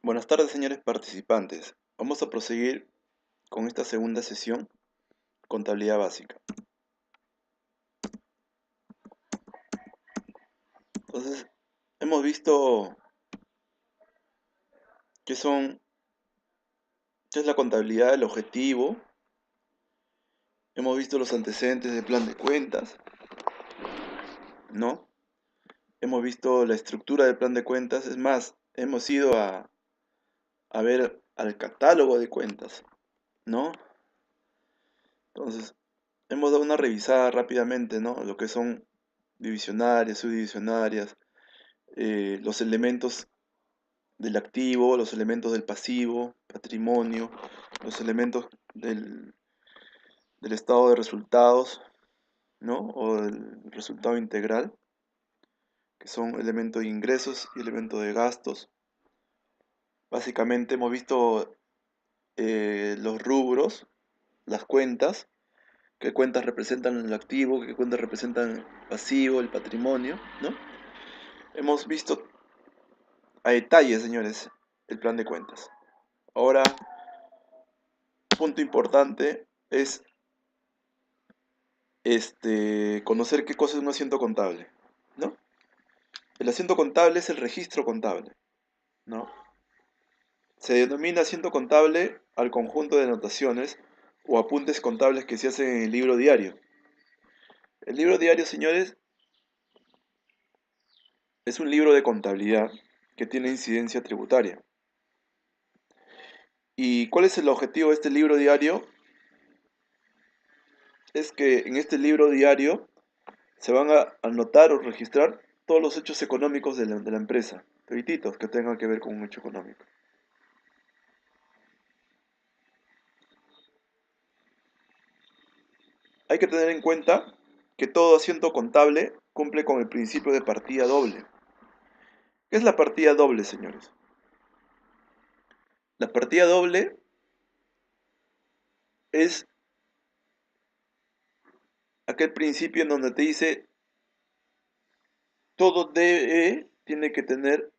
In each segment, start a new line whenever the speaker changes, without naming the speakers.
Buenas tardes, señores participantes. Vamos a proseguir con esta segunda sesión, contabilidad básica. Entonces, hemos visto qué qué es la contabilidad, el objetivo. Hemos visto los antecedentes del plan de cuentas, ¿no? Hemos visto la estructura del plan de cuentas. Es más, hemos ido a ver al catálogo de cuentas, ¿no? Entonces, hemos dado una revisada rápidamente, ¿no? Lo que son divisionarias, subdivisionarias, los elementos del activo, los elementos del pasivo, patrimonio, los elementos del estado de resultados, ¿no? O del resultado integral, que son elementos de ingresos y elementos de gastos. Básicamente hemos visto los rubros, las cuentas, qué cuentas representan el activo, qué cuentas representan el pasivo, el patrimonio, ¿no? Hemos visto a detalle, señores, el plan de cuentas. Ahora, punto importante es conocer qué cosa es un asiento contable, ¿no? El asiento contable es el registro contable, ¿no? Se denomina asiento contable al conjunto de anotaciones o apuntes contables que se hacen en el libro diario. El libro diario, señores, es un libro de contabilidad que tiene incidencia tributaria. ¿Y cuál es el objetivo de este libro diario? Es que en este libro diario se van a anotar o registrar todos los hechos económicos de la empresa, todititos que tengan que ver con un hecho económico. Hay que tener en cuenta que todo asiento contable cumple con el principio de partida doble. ¿Qué es la partida doble, señores? La partida doble es aquel principio en donde te dice todo debe tiene que tener,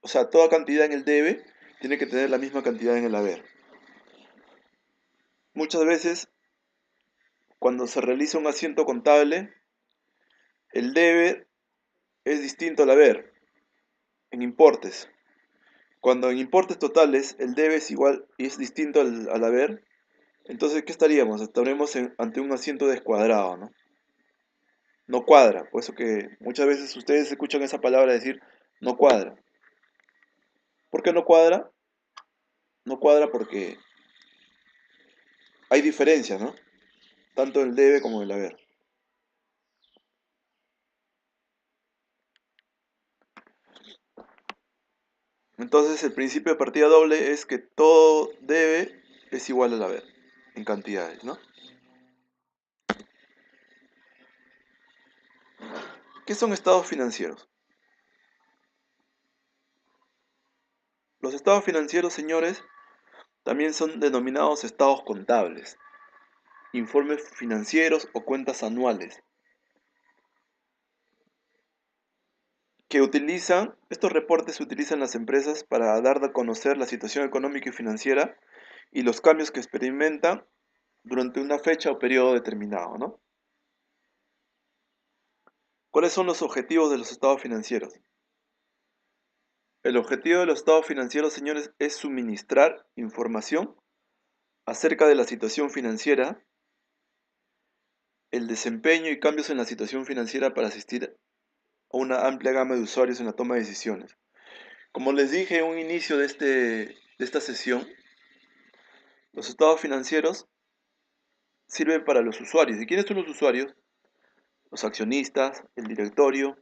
o sea, toda cantidad en el debe tiene que tener la misma cantidad en el haber. Muchas veces, cuando se realiza un asiento contable, el debe es distinto al haber en importes. Cuando en importes totales el debe es igual y es distinto al haber, entonces, ¿qué estaríamos? Estaremos ante un asiento descuadrado, ¿no? No cuadra, por eso que muchas veces ustedes escuchan esa palabra decir no cuadra. ¿Por qué no cuadra? No cuadra porque hay diferencias, ¿no? Tanto en el debe como en el haber. Entonces, el principio de partida doble es que todo debe es igual al haber, en cantidades, ¿no? ¿Qué son estados financieros? Los estados financieros, señores, también son denominados estados contables, informes financieros o cuentas anuales, estos reportes se utilizan en las empresas para dar a conocer la situación económica y financiera y los cambios que experimentan durante una fecha o periodo determinado, ¿no? ¿Cuáles son los objetivos de los estados financieros? El objetivo de los estados financieros, señores, es suministrar información acerca de la situación financiera, el desempeño y cambios en la situación financiera para asistir a una amplia gama de usuarios en la toma de decisiones. Como les dije en un inicio de esta sesión, los estados financieros sirven para los usuarios. ¿Y quiénes son los usuarios? Los accionistas, el directorio,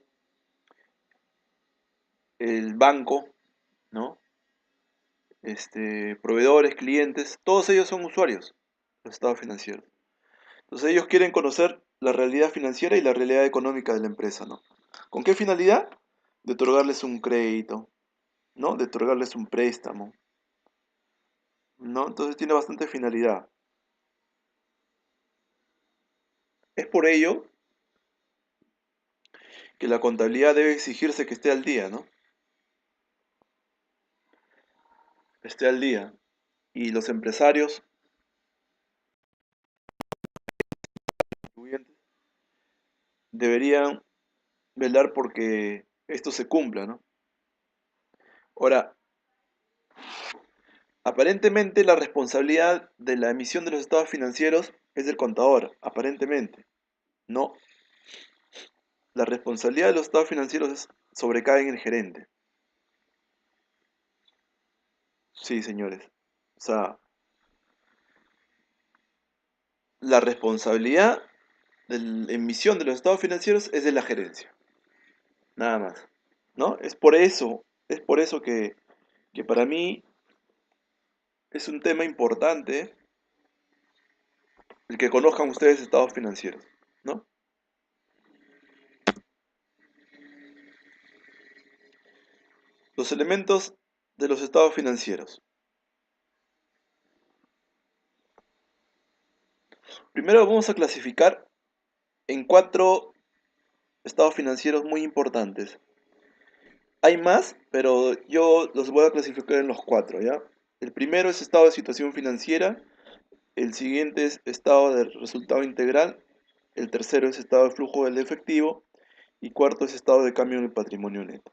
el banco, ¿no? Proveedores, clientes, todos ellos son usuarios, los estados financieros. Entonces ellos quieren conocer la realidad financiera y la realidad económica de la empresa, ¿no? ¿Con qué finalidad? De otorgarles un crédito, ¿no? De otorgarles un préstamo, ¿no? Entonces tiene bastante finalidad. Es por ello que la contabilidad debe exigirse que esté al día, ¿no? esté al día y los empresarios contribuyentes deberían velar porque esto se cumpla, ¿no? Ahora, aparentemente la responsabilidad de la emisión de los estados financieros es del contador, aparentemente. No, la responsabilidad de los estados financieros sobrecae en el gerente. Sí, señores. O sea, la responsabilidad de la emisión de los estados financieros es de la gerencia, nada más. ¿No? Es por eso que para mí es un tema importante el que conozcan ustedes estados financieros, ¿no? Los elementos de los estados financieros. Primero vamos a clasificar en 4 estados financieros muy importantes. Hay más, pero yo los voy a clasificar en los 4, ¿ya? El primero es estado de situación financiera, el siguiente es estado de resultado integral, el tercero es estado de flujo del efectivo y cuarto es estado de cambio en el patrimonio neto.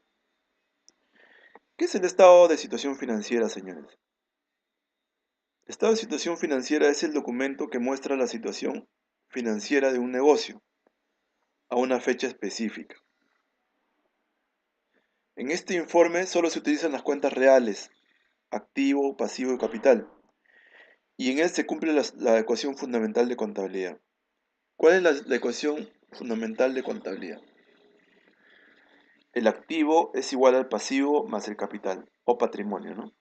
¿Qué es el estado de situación financiera, señores? El estado de situación financiera es el documento que muestra la situación financiera de un negocio a una fecha específica. En este informe solo se utilizan las cuentas reales, activo, pasivo y capital, y en él se cumple la ecuación fundamental de contabilidad. ¿Cuál es la ecuación fundamental de contabilidad? El activo es igual al pasivo más el capital, o patrimonio, ¿no?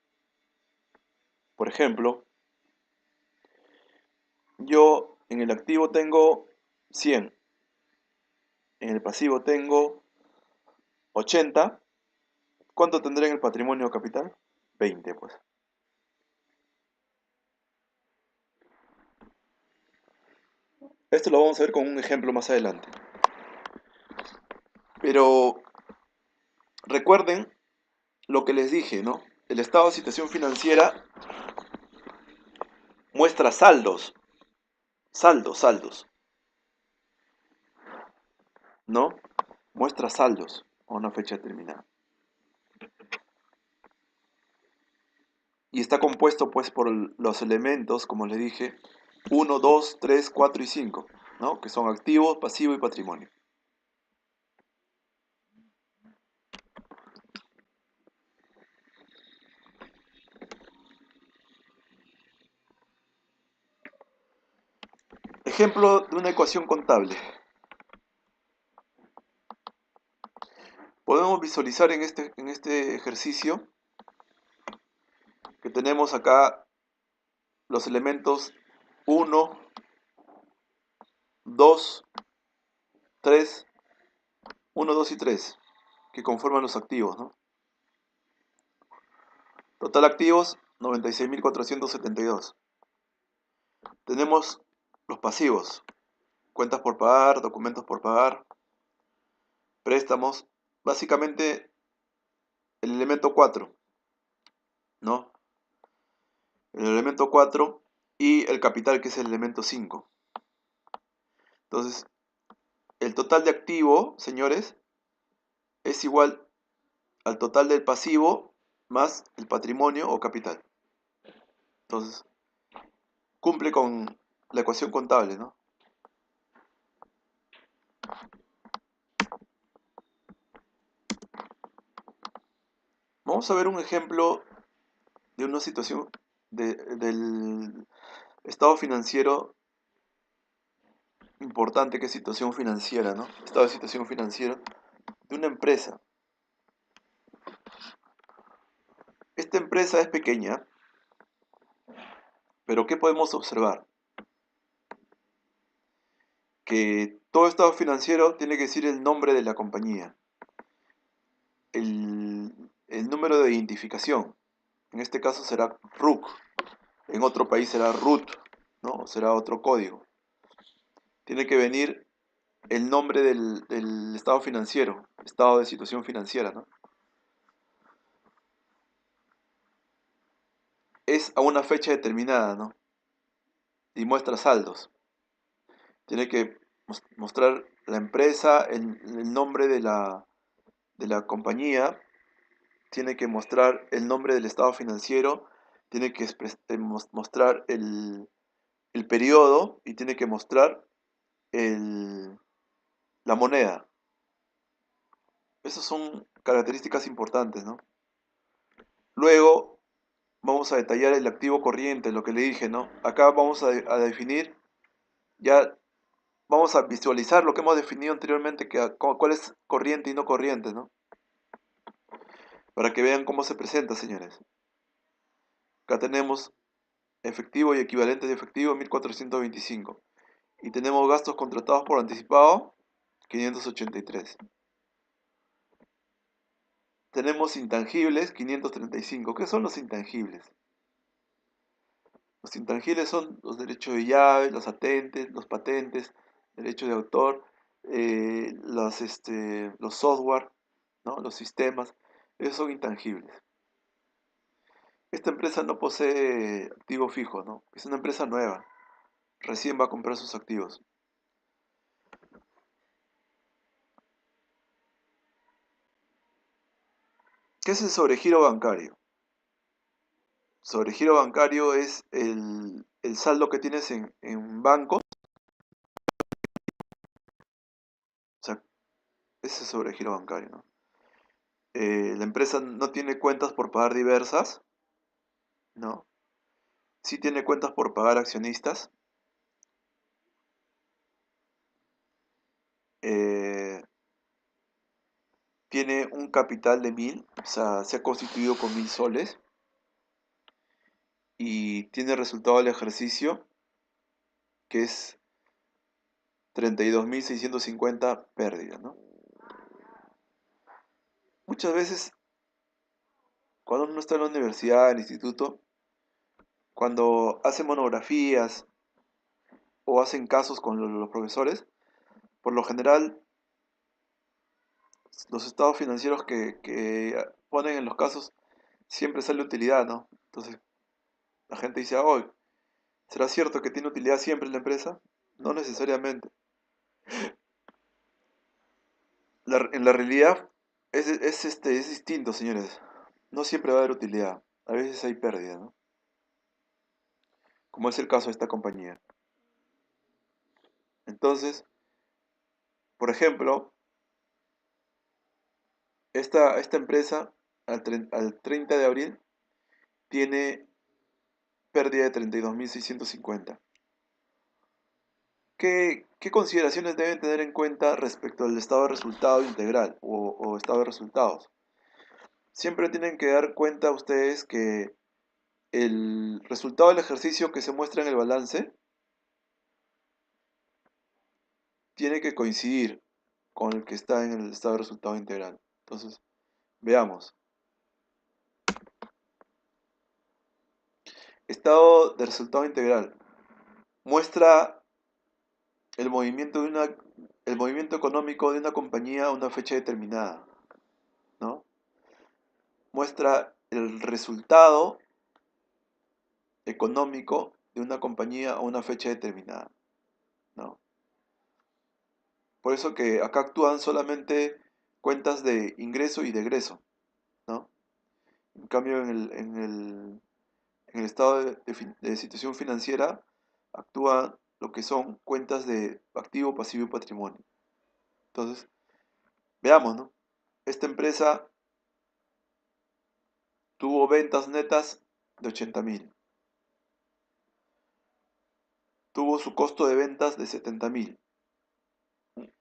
Por ejemplo, yo en el activo tengo 100, en el pasivo tengo 80. ¿Cuánto tendré en el patrimonio o capital? 20, pues. Esto lo vamos a ver con un ejemplo más adelante. Pero recuerden lo que les dije, ¿no? El estado de situación financiera muestra saldos, saldos, ¿no? Muestra saldos a una fecha determinada. Y está compuesto pues por los elementos, como les dije, 1, 2, 3, 4 y 5, ¿no? Que son activos, pasivo y patrimonio. Ejemplo de una ecuación contable. Podemos visualizar en este ejercicio que tenemos acá los elementos 1, 2, 3, 1, 2 y 3, que conforman los activos, ¿no? Total activos, 96.472. Tenemos los pasivos, cuentas por pagar, documentos por pagar, préstamos, básicamente el elemento 4, ¿no? El elemento 4 y el capital, que es el elemento 5. Entonces, el total de activo, señores, es igual al total del pasivo más el patrimonio o capital. Entonces, cumple con la ecuación contable, ¿no? Vamos a ver un ejemplo de una situación del estado financiero importante, que es situación financiera, ¿no? Estado de situación financiera de una empresa. Esta empresa es pequeña, pero ¿qué podemos observar? Que todo estado financiero tiene que decir el nombre de la compañía, el número de identificación. En este caso será RUC, en otro país será RUT, ¿no? O será otro código. Tiene que venir el nombre del estado financiero, estado de situación financiera, ¿no? es a una fecha determinada, ¿no? Y muestra saldos. Tiene que mostrar la empresa, el nombre de la compañía, tiene que mostrar el nombre del estado financiero, tiene que mostrar el periodo y tiene que mostrar la moneda. Esas son características importantes, ¿no? Luego vamos a detallar el activo corriente, lo que le dije, ¿no? Acá vamos a definir, ya vamos a visualizar lo que hemos definido anteriormente, cuál es corriente y no corriente, ¿no? Para que vean cómo se presenta, señores. Acá tenemos efectivo y equivalente de efectivo 1425. Y tenemos gastos contratados por anticipado 583. Tenemos intangibles 535. ¿Qué son los intangibles? Los intangibles son los derechos de llave, los patentes, derechos de autor, los software, ¿no? Los sistemas. Esos son intangibles. Esta empresa no posee activos fijos, ¿no? Es una empresa nueva. Recién va a comprar sus activos. ¿Qué es el sobregiro bancario? Sobregiro bancario es el saldo que tienes en bancos. O sea, ese es sobregiro bancario, ¿no? La empresa no tiene cuentas por pagar diversas, ¿no? Sí tiene cuentas por pagar accionistas. eh, Tiene un capital de 1000, o sea, se ha constituido con 1000 soles y tiene resultado del ejercicio que es 32.650 pérdidas, ¿no? Muchas veces, cuando uno está en la universidad, en el instituto, cuando hacen monografías o hacen casos con los profesores, por lo general, los estados financieros que ponen en los casos siempre sale utilidad, ¿no? Entonces, la gente dice, oh, ¿será cierto que tiene utilidad siempre la empresa? No necesariamente. En la realidad es distinto, señores. No siempre va a haber utilidad. A veces hay pérdida, ¿no? Como es el caso de esta compañía. Entonces, por ejemplo, esta empresa al 30 de abril tiene pérdida de 32.650. ¿Qué consideraciones deben tener en cuenta respecto al estado de resultado integral o estado de resultados? Siempre tienen que dar cuenta ustedes que el resultado del ejercicio que se muestra en el balance tiene que coincidir con el que está en el estado de resultado integral. Entonces, veamos. Estado de resultado integral. Muestra el movimiento económico de una compañía a una fecha determinada, ¿no? Muestra el resultado económico de una compañía a una fecha determinada, ¿no? Por eso que acá actúan solamente cuentas de ingreso y de egreso, ¿no? En cambio, en el estado de situación financiera actúan lo que son cuentas de activo, pasivo y patrimonio. Entonces, veamos, ¿no? Esta empresa tuvo ventas netas de 80.000. Tuvo su costo de ventas de 70.000.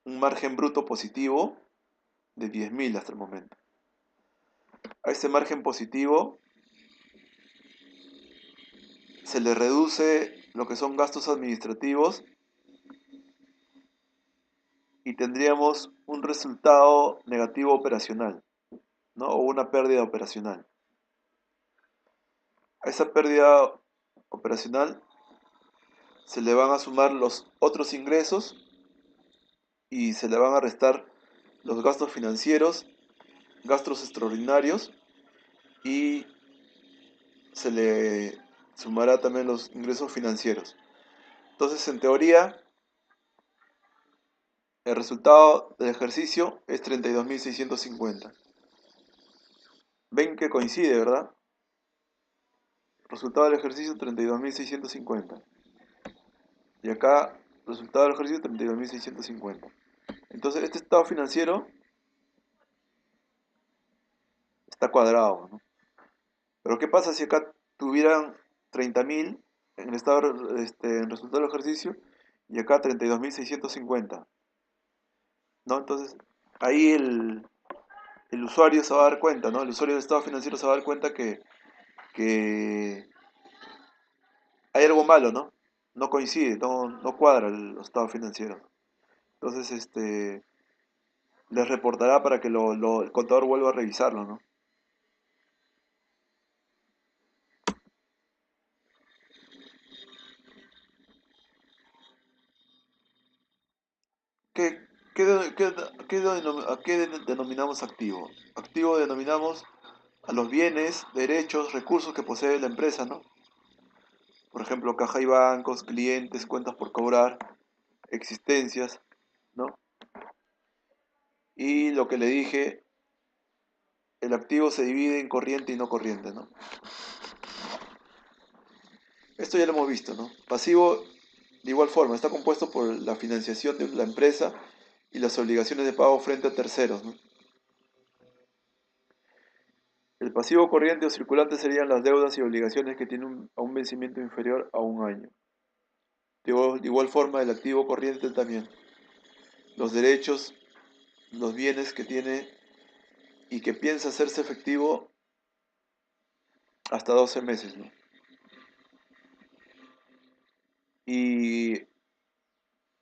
Un margen bruto positivo de 10.000 hasta el momento. A ese margen positivo se le reduce lo que son gastos administrativos y tendríamos un resultado negativo operacional, ¿no? O una pérdida operacional. A esa pérdida operacional se le van a sumar los otros ingresos y se le van a restar los gastos financieros, gastos extraordinarios y se le sumará también los ingresos financieros. Entonces, en teoría, el resultado del ejercicio es 32.650. Ven que coincide, ¿verdad? Resultado del ejercicio 32.650. Y acá, resultado del ejercicio 32.650. Entonces, este estado financiero está cuadrado, ¿no? Pero ¿qué pasa si acá tuvieran 30.000 en el estado, en resultado del ejercicio y acá 32.650? ¿No? Entonces, ahí el usuario se va a dar cuenta, ¿no? El usuario del estado financiero se va a dar cuenta que hay algo malo, ¿no? No coincide, no cuadra el estado financiero. Entonces, les reportará para que el contador vuelva a revisarlo, ¿no? ¿Qué, a qué denominamos activo? Activo denominamos a los bienes, derechos, recursos que posee la empresa, ¿no? Por ejemplo, caja y bancos, clientes, cuentas por cobrar, existencias, ¿no? Y lo que le dije, el activo se divide en corriente y no corriente, ¿no? Esto ya lo hemos visto, ¿no? Pasivo, de igual forma, está compuesto por la financiación de la empresa y las obligaciones de pago frente a terceros, ¿no? El pasivo corriente o circulante serían las deudas y obligaciones que tienen a un vencimiento inferior a un año. De igual forma, el activo corriente también. Los derechos, los bienes que tiene y que piensa hacerse efectivo hasta 12 meses, ¿no? ¿Y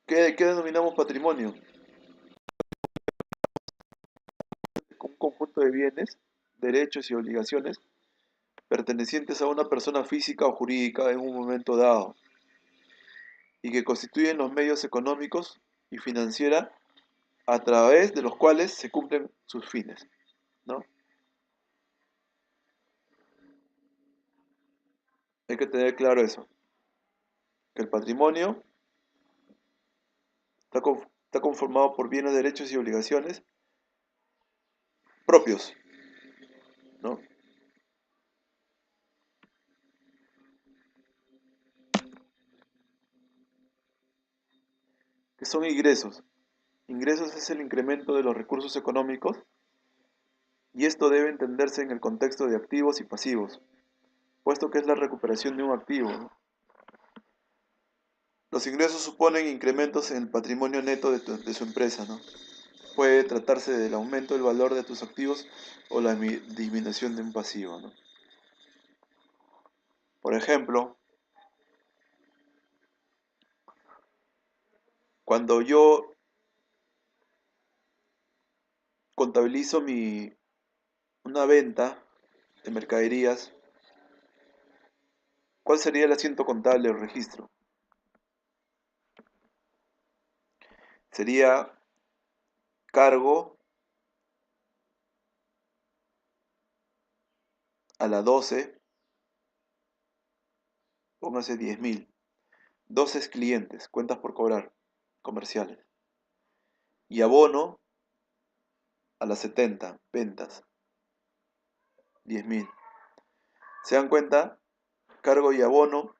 qué denominamos patrimonio? Un conjunto de bienes, derechos y obligaciones pertenecientes a una persona física o jurídica en un momento dado y que constituyen los medios económicos y financiera a través de los cuales se cumplen sus fines, ¿no? Hay que tener claro eso, que el patrimonio está conformado por bienes, derechos y obligaciones propios, ¿no? Que son ingresos. Ingresos es el incremento de los recursos económicos y esto debe entenderse en el contexto de activos y pasivos, puesto que es la recuperación de un activo, ¿no? Los ingresos suponen incrementos en el patrimonio neto de su empresa, ¿no? Puede tratarse del aumento del valor de tus activos o la disminución de un pasivo, ¿no? Por ejemplo, cuando yo contabilizo una venta de mercaderías, ¿cuál sería el asiento contable o registro? Sería cargo a la 12, póngase 10.000. 12 es clientes, cuentas por cobrar, comerciales. Y abono a las 70, ventas, 10.000. ¿Se dan cuenta? Cargo y abono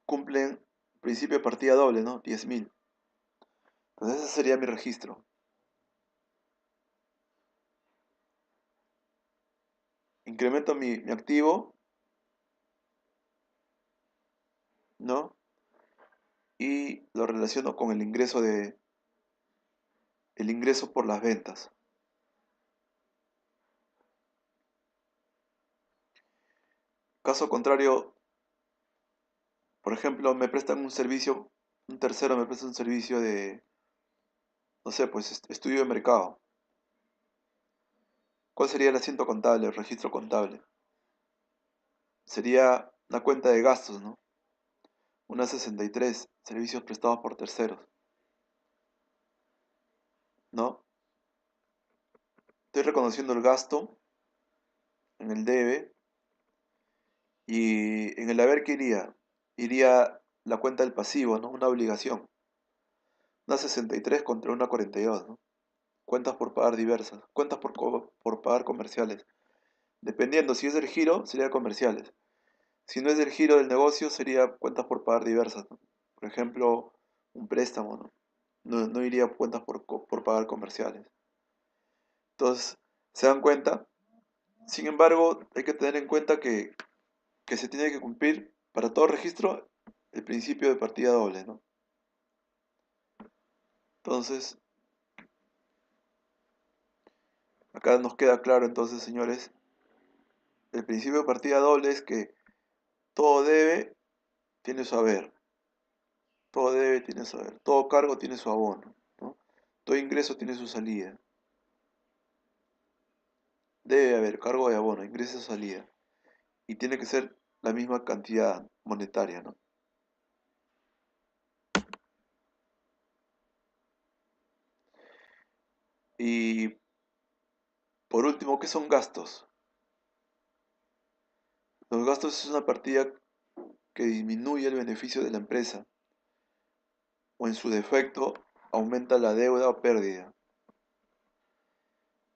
cumplen principio de partida doble, ¿no? 10.000. Entonces ese sería mi registro. Incremento mi activo, ¿no? Y lo relaciono con el ingreso por las ventas. Caso contrario, por ejemplo, me prestan un servicio, un tercero me presta un servicio de, no sé, pues estudio de mercado. ¿Cuál sería el asiento contable, el registro contable? Sería una cuenta de gastos, ¿no? Una 63, servicios prestados por terceros, ¿no? Estoy reconociendo el gasto en el debe Y en el haber, ¿qué iría? Iría la cuenta del pasivo, ¿no? Una obligación. Una 63 contra una 42, ¿no? Cuentas por pagar diversas. Cuentas por pagar comerciales. Dependiendo, si es del giro, sería comerciales. Si no es del giro del negocio, sería cuentas por pagar diversas, ¿no? Por ejemplo, un préstamo, ¿no? No iría cuentas por pagar comerciales. Entonces, ¿se dan cuenta? Sin embargo, hay que tener en cuenta que se tiene que cumplir para todo registro el principio de partida doble, ¿no? Entonces, acá nos queda claro entonces, señores, el principio de partida doble es que todo debe tiene su haber, todo debe tiene su haber, todo cargo tiene su abono, ¿no? Todo ingreso tiene su salida. Debe haber cargo de abono, ingreso, salida. Y tiene que ser la misma cantidad monetaria, ¿no? Y por último, ¿qué son gastos? Los gastos es una partida que disminuye el beneficio de la empresa o en su defecto aumenta la deuda o pérdida.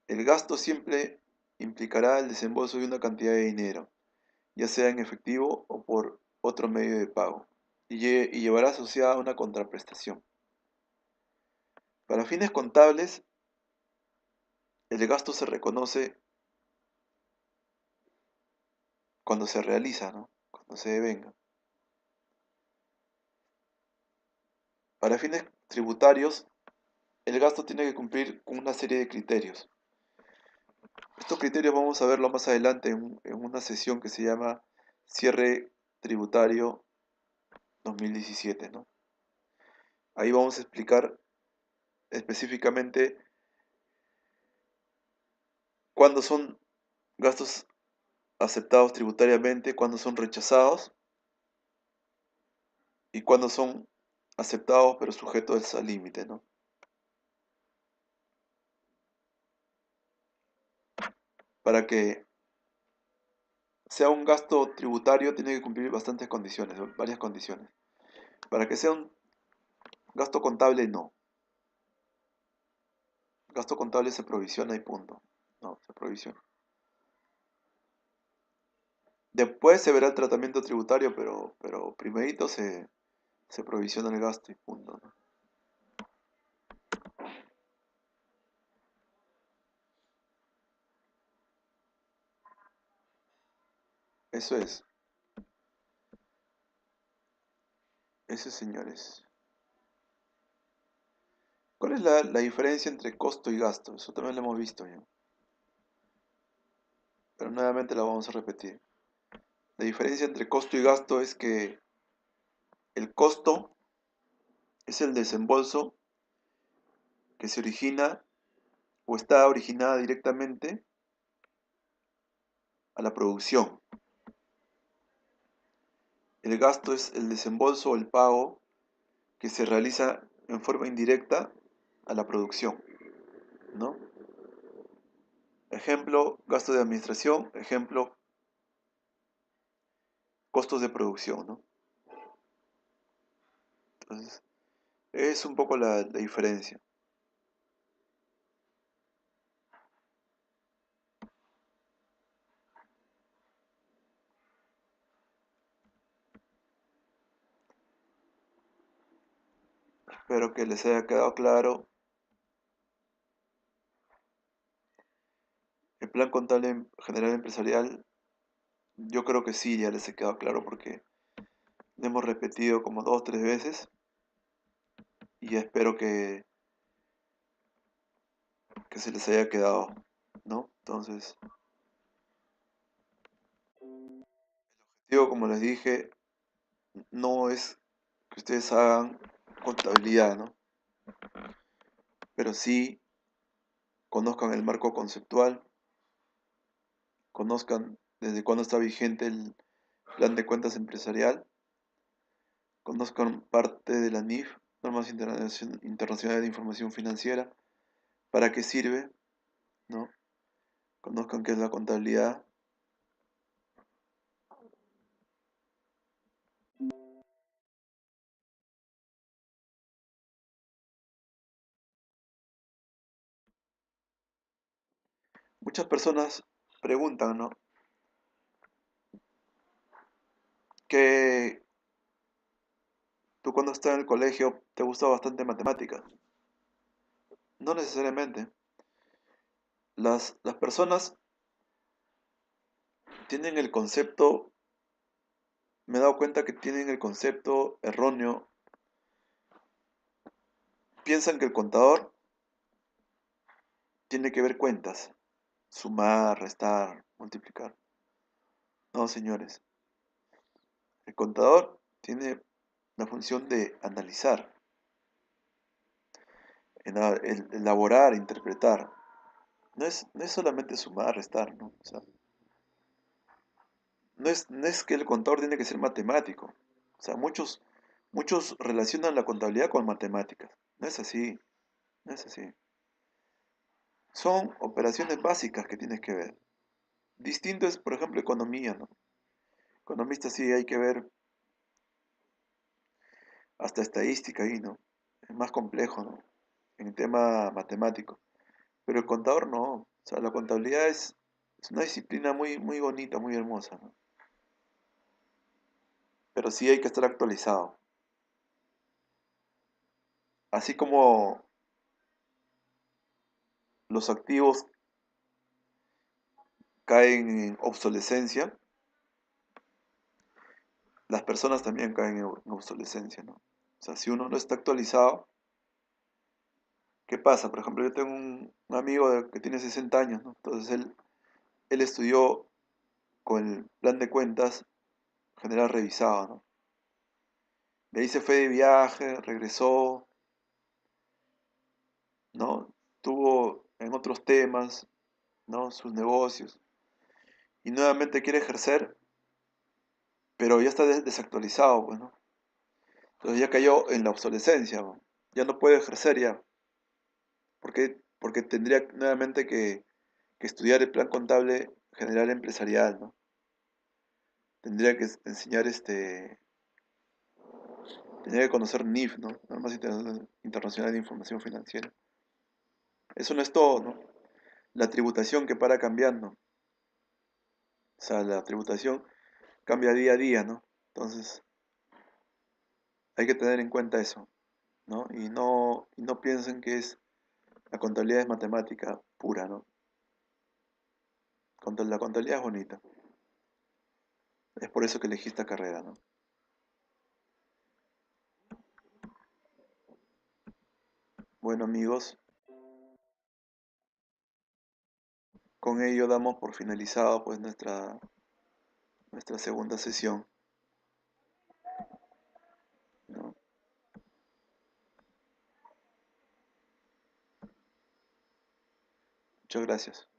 El gasto siempre implicará el desembolso de una cantidad de dinero, ya sea en efectivo o por otro medio de pago, y llevará asociada una contraprestación. Para fines contables, el gasto se reconoce cuando se realiza, ¿no? Cuando se devenga. Para fines tributarios, el gasto tiene que cumplir con una serie de criterios. Estos criterios vamos a verlo más adelante en una sesión que se llama Cierre Tributario 2017, ¿no? Ahí vamos a explicar específicamente cuándo son gastos aceptados tributariamente, cuándo son rechazados y cuándo son aceptados pero sujetos al límite, ¿no? Para que sea un gasto tributario tiene que cumplir bastantes condiciones, varias condiciones. Para que sea un gasto contable, no. Gasto contable se provisiona y punto. No, se provisiona. Después se verá el tratamiento tributario, pero primerito se provisiona el gasto y punto, ¿no? Eso es, señores. ¿Cuál es la diferencia entre costo y gasto? Eso también lo hemos visto ya, pero nuevamente la vamos a repetir. La diferencia entre costo y gasto es que el costo es el desembolso que se origina o está originada directamente a la producción. El gasto es el desembolso o el pago que se realiza en forma indirecta a la producción, ¿no? Ejemplo, gasto de administración, ejemplo, costos de producción, ¿no? Entonces, es un poco la diferencia. Espero que les haya quedado claro. El plan contable general empresarial, yo creo que sí, ya les ha quedado claro porque lo hemos repetido como 2 o 3 veces y ya espero que se les haya quedado, ¿no? Entonces, digo, como les dije, no es que ustedes hagan contabilidad, ¿no? Pero sí conozcan el marco conceptual, conozcan desde cuándo está vigente el plan de cuentas empresarial, conozcan parte de la NIF, Normas Internacionales de Información Financiera, para qué sirve, ¿no? Conozcan qué es la contabilidad Muchas personas preguntan, ¿no? Que tú cuando estás en el colegio te gusta bastante matemática. No necesariamente. Las personas tienen el concepto, me he dado cuenta que tienen el concepto erróneo. Piensan que el contador tiene que ver cuentas, sumar, restar, multiplicar. No, señores. El contador tiene la función de analizar, elaborar, interpretar. No es solamente sumar, restar, ¿no? O sea, no es que el contador tiene que ser matemático. O sea, muchos relacionan la contabilidad con matemáticas. No es así, no es así. Son operaciones básicas que tienes que ver. Distinto es, por ejemplo, economía, ¿no? Economista sí hay que ver hasta estadística ahí, ¿no? Es más complejo, ¿no? En el tema matemático. Pero el contador no. O sea, la contabilidad es una disciplina muy, muy bonita, muy hermosa, ¿no? Pero sí hay que estar actualizado. Así como los activos caen en obsolescencia, las personas también caen en obsolescencia, ¿no? O sea, si uno no está actualizado, ¿qué pasa? Por ejemplo, yo tengo un amigo que tiene 60 años, ¿no? Entonces él estudió con el plan de cuentas general revisado, ¿no? De ahí se fue de viaje, regresó, ¿no? Tuvo en otros temas, ¿no? Sus negocios. Y nuevamente quiere ejercer, pero ya está desactualizado, pues, ¿no? Entonces ya cayó en la obsolescencia, ¿no? Ya no puede ejercer ya. ¿Por qué? Porque tendría nuevamente que estudiar el plan contable general empresarial, ¿no? Tendría que enseñar tendría que conocer NIF, ¿no? Normas Internacionales de Información Financiera. Eso no es todo, ¿no? La tributación que para cambiando. O sea, la tributación cambia día a día, ¿no? Entonces, hay que tener en cuenta eso, ¿no? Y no piensen que la contabilidad es matemática pura, ¿no? La contabilidad es bonita. Es por eso que elegí esta carrera, ¿no? Bueno, amigos, con ello damos por finalizado pues nuestra segunda sesión, ¿no? Muchas gracias.